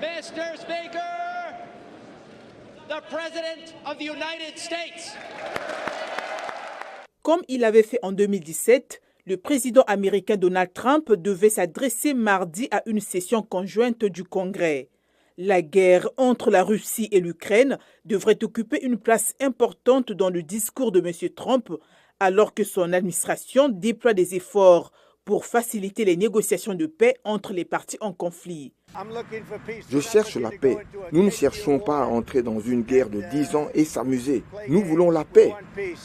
Mr. Speaker, the President of the United States. Comme il avait fait en 2017, le président américain Donald Trump devait s'adresser mardi à une session conjointe du Congrès. La guerre entre la Russie et l'Ukraine devrait occuper une place importante dans le discours de M. Trump, alors que son administration déploie des efforts pour faciliter les négociations de paix entre les parties en conflit. Je cherche la paix. Nous ne cherchons pas à entrer dans une guerre de 10 ans et s'amuser. Nous voulons la paix.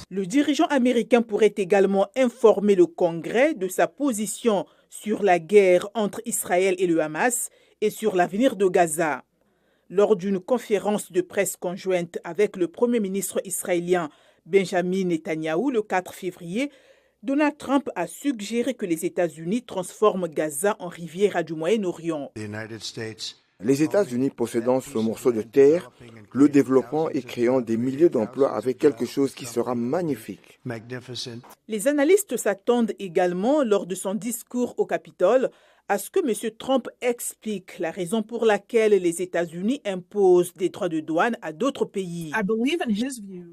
Le dirigeant américain pourrait également informer le Congrès de sa position sur la guerre entre Israël et le Hamas et sur l'avenir de Gaza. Lors d'une conférence de presse conjointe avec le Premier ministre israélien Benjamin Netanyahou le 4 février, Donald Trump a suggéré que les États-Unis transforment Gaza en rivière du Moyen-Orient. Les États-Unis possédant ce morceau de terre, le développant et créant des milliers d'emplois avec quelque chose qui sera magnifique. Les analystes s'attendent également, lors de son discours au Capitole, à ce que M. Trump explique la raison pour laquelle les États-Unis imposent des droits de douane à d'autres pays.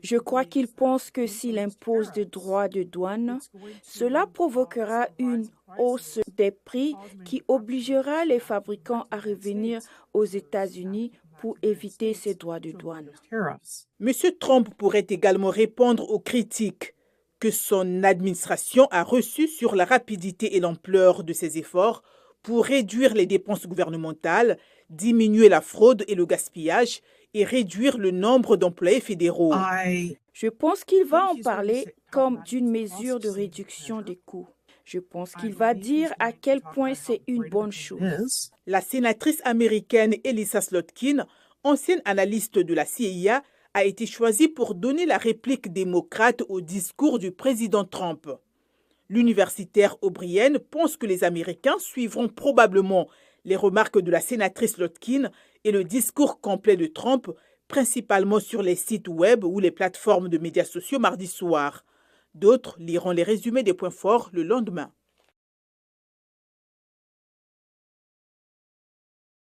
Je crois qu'il pense que s'il impose des droits de douane, cela provoquera une hausse des prix qui obligera les fabricants à revenir aux États-Unis pour éviter ces droits de douane. M. Trump pourrait également répondre aux critiques que son administration a reçues sur la rapidité et l'ampleur de ses efforts pour réduire les dépenses gouvernementales, diminuer la fraude et le gaspillage et réduire le nombre d'employés fédéraux. Je pense qu'il va en parler comme d'une mesure de réduction des coûts. Je pense qu'il va dire à quel point c'est une bonne chose. La sénatrice américaine Elissa Slotkin, ancienne analyste de la CIA, a été choisie pour donner la réplique démocrate au discours du président Trump. L'universitaire O'Brien pense que les Américains suivront probablement les remarques de la sénatrice Slotkin et le discours complet de Trump, principalement sur les sites web ou les plateformes de médias sociaux mardi soir. D'autres liront les résumés des points forts le lendemain.